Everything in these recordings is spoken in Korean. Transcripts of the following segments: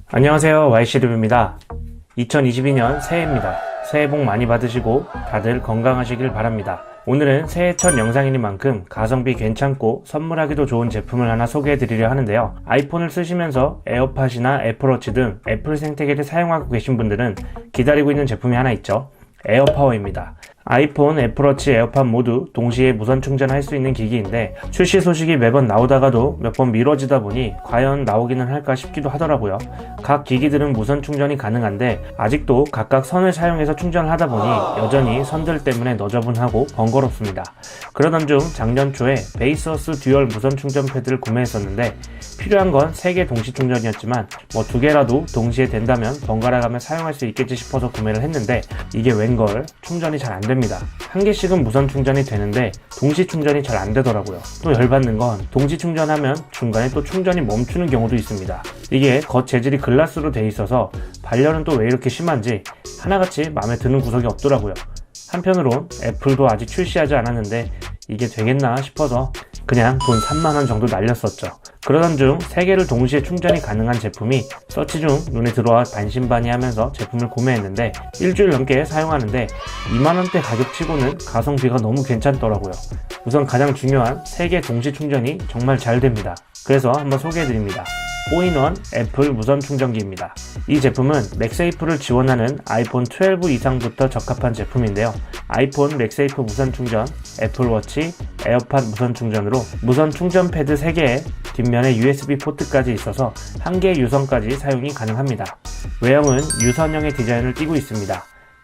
안녕하세요, YC리뷰입니다. 2022년 새해입니다. 새해 복 많이 받으시고 다들 건강하시길 바랍니다. 오늘은 새해 첫 영상이니만큼 가성비 괜찮고 선물하기도 좋은 제품을 하나 소개해드리려 하는데요. 아이폰을 쓰시면서 에어팟이나 애플워치 등 애플 생태계를 사용하고 계신 분들은 기다리고 있는 제품이 하나 있죠. 에어파워입니다. 아이폰, 애플워치, 에어팟 모두 동시에 무선 충전할 수 있는 기기인데 출시 소식이 매번 나오다가도 몇 번 미뤄지다 보니 과연 나오기는 할까 싶기도 하더라고요. 각 기기들은 무선 충전이 가능한데 아직도 각각 선을 사용해서 충전을 하다 보니 여전히 선들 때문에 너저분하고 번거롭습니다. 그러던 중 작년 초에 베이스어스 듀얼 무선 충전 패드를 구매했었는데 필요한 건 3개 동시 충전이었지만 2개라도 동시에 된다면 번갈아가며 사용할 수 있겠지 싶어서 구매를 했는데 이게 웬걸 충전이 잘 안 됩니다. 1개씩은 무선 충전이 되는데 동시 충전이 잘 안 되더라고요. 또 열받는 건 동시 충전하면 중간에 또 충전이 멈추는 경우도 있습니다. 이게 겉 재질이 글라스로 돼 있어서 발열은 또 왜 이렇게 심한지 하나같이 마음에 드는 구석이 없더라고요. 한편으론 애플도 아직 출시하지 않았는데 이게 되겠나 싶어서 그냥 돈 3만원 정도 날렸었죠. 그러던 중 3개를 동시에 충전이 가능한 제품이 서치 중 눈에 들어와 반신반의하면서 제품을 구매했는데 일주일 넘게 사용하는데 2만원대 가격치고는 가성비가 너무 괜찮더라고요. 우선 가장 중요한 3개 동시 충전이 정말 잘 됩니다. 그래서 한번 소개해드립니다. 4인원 애플 무선 충전기입니다. 이 제품은 맥세이프를 지원하는 아이폰 12 이상부터 적합한 제품인데요. 아이폰 맥세이프 무선 충전, 애플워치, 에어팟 무선 충전으로 무선 충전 패드 3개에 뒷면에 USB 포트까지 있어서 1개 유선까지 사용이 가능합니다. 외형은 유선형의 디자인을 띠고 있습니다.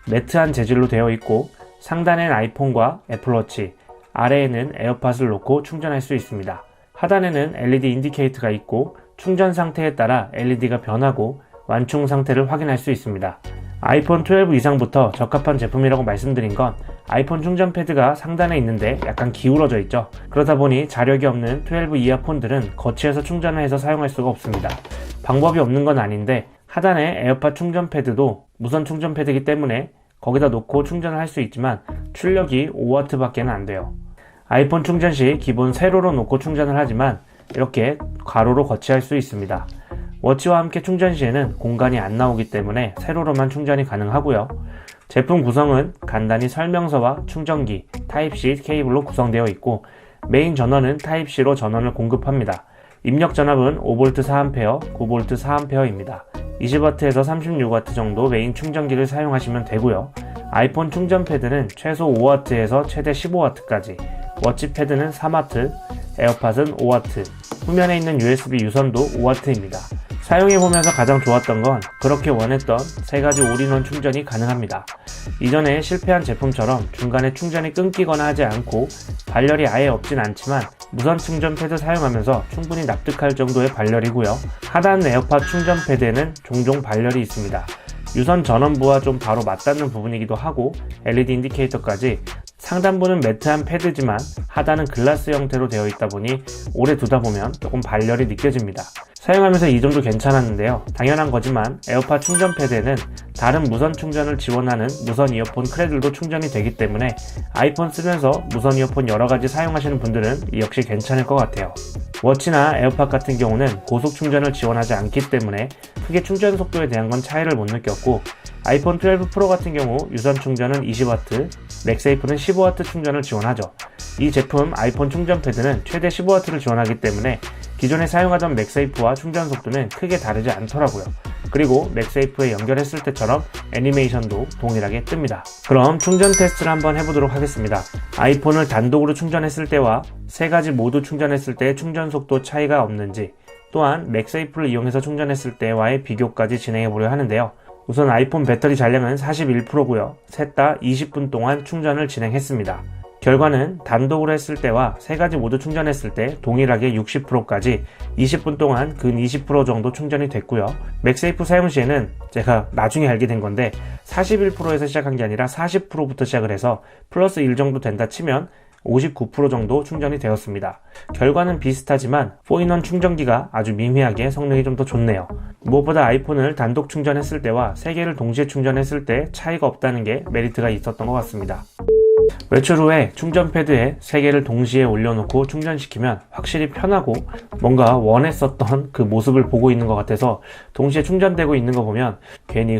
매트한 재질로 되어 있고 상단엔 아이폰과 애플워치, 아래에는 에어팟을 놓고 충전할 수 있습니다. 하단에는 LED 인디케이터가 있고 충전 상태에 따라 LED가 변하고 완충 상태를 확인할 수 있습니다. 아이폰 12 이상부터 적합한 제품이라고 말씀드린 건 아이폰 충전 패드가 상단에 있는데 약간 기울어져 있죠. 그러다 보니 자력이 없는 12 이하 폰들은 거치해서 충전을 해서 사용할 수가 없습니다. 방법이 없는 건 아닌데 하단에 에어팟 충전 패드도 무선 충전 패드이기 때문에 거기다 놓고 충전을 할 수 있지만 출력이 5W 밖에는 안 돼요. 아이폰 충전 시 기본 세로로 놓고 충전을 하지만 이렇게 가로로 거치할 수 있습니다. 워치와 함께 충전 시에는 공간이 안 나오기 때문에 세로로만 충전이 가능하고요. 제품 구성은 간단히 설명서와 충전기, 타입C 케이블로 구성되어 있고 메인 전원은 타입C로 전원을 공급합니다. 입력 전압은 5V 4A, 9V 4A입니다. 20W에서 36W 정도 메인 충전기를 사용하시면 되고요. 아이폰 충전 패드는 최소 5W에서 최대 15W까지, 워치 패드는 3W, 에어팟은 5W, 후면에 있는 USB 유선도 5W입니다. 사용해보면서 가장 좋았던 건 그렇게 원했던 3가지 올인원 충전이 가능합니다. 이전에 실패한 제품처럼 중간에 충전이 끊기거나 하지 않고 발열이 아예 없진 않지만 무선 충전 패드 사용하면서 충분히 납득할 정도의 발열이고요. 하단 에어팟 충전 패드에는 종종 발열이 있습니다. 유선 전원부와 좀 바로 맞닿는 부분이기도 하고 LED 인디케이터까지 상단부는 매트한 패드지만 하단은 글라스 형태로 되어 있다 보니 오래 두다 보면 조금 발열이 느껴집니다. 사용하면서 이 정도 괜찮았는데요. 당연한 거지만 에어팟 충전 패드에는 다른 무선 충전을 지원하는 무선 이어폰 크래들도 충전이 되기 때문에 아이폰 쓰면서 무선 이어폰 여러가지 사용하시는 분들은 역시 괜찮을 것 같아요. 워치나 에어팟 같은 경우는 고속 충전을 지원하지 않기 때문에 크게 충전 속도에 대한 건 차이를 못 느꼈고 아이폰 12 프로 같은 경우 유선 충전은 20W, 맥세이프는 15W 충전을 지원하죠. 이 제품 아이폰 충전 패드는 최대 15W를 지원하기 때문에 기존에 사용하던 맥세이프와 충전 속도는 크게 다르지 않더라고요. 그리고 맥세이프에 연결했을 때처럼 애니메이션도 동일하게 뜹니다. 그럼 충전 테스트를 한번 해보도록 하겠습니다. 아이폰을 단독으로 충전했을 때와 3가지 모두 충전했을 때의 충전 속도 차이가 없는지, 또한 맥세이프를 이용해서 충전했을 때와의 비교까지 진행해보려 하는데요. 우선 아이폰 배터리 잔량은 41%고요. 셋 다 20분 동안 충전을 진행했습니다. 결과는 단독으로 했을 때와 3가지 모두 충전했을 때 동일하게 60%까지 20분 동안 근 20% 정도 충전이 됐고요. 맥세이프 사용 시에는 제가 나중에 알게 된 건데 41%에서 시작한 게 아니라 40%부터 시작을 해서 플러스 1 정도 된다 치면 59% 정도 충전이 되었습니다. 결과는 비슷하지만 4인원 충전기가 아주 미미하게 성능이 좀 더 좋네요. 무엇보다 아이폰을 단독 충전했을 때와 3개를 동시에 충전했을 때 차이가 없다는 게 메리트가 있었던 것 같습니다. 외출 후에 충전 패드에 3개를 동시에 올려놓고 충전시키면 확실히 편하고 뭔가 원했었던 그 모습을 보고 있는 것 같아서 동시에 충전되고 있는 거 보면 괜히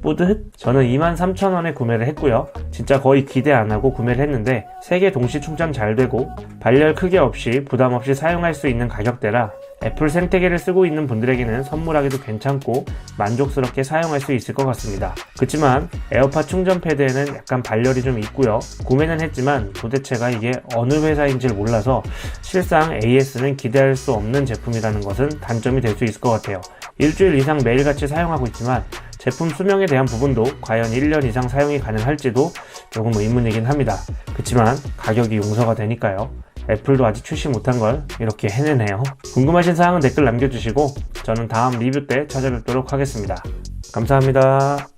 뿌듯? 저는 23,000원에 구매를 했고요. 진짜 거의 기대 안 하고 구매를 했는데 3개 동시 충전 잘 되고 발열 크게 없이 부담 없이 사용할 수 있는 가격대라 애플 생태계를 쓰고 있는 분들에게는 선물하기도 괜찮고 만족스럽게 사용할 수 있을 것 같습니다. 그렇지만 에어팟 충전 패드에는 약간 발열이 좀 있고요. 구매는 했지만 도대체가 이게 어느 회사인지를 몰라서 실상 AS는 기대할 수 없는 제품이라는 것은 단점이 될 수 있을 것 같아요. 일주일 이상 매일같이 사용하고 있지만 제품 수명에 대한 부분도 과연 1년 이상 사용이 가능할지도 조금 의문이긴 합니다. 그렇지만 가격이 용서가 되니까요. 애플도 아직 출시 못한 걸 이렇게 해내네요. 궁금하신 사항은 댓글 남겨주시고 저는 다음 리뷰 때 찾아뵙도록 하겠습니다. 감사합니다.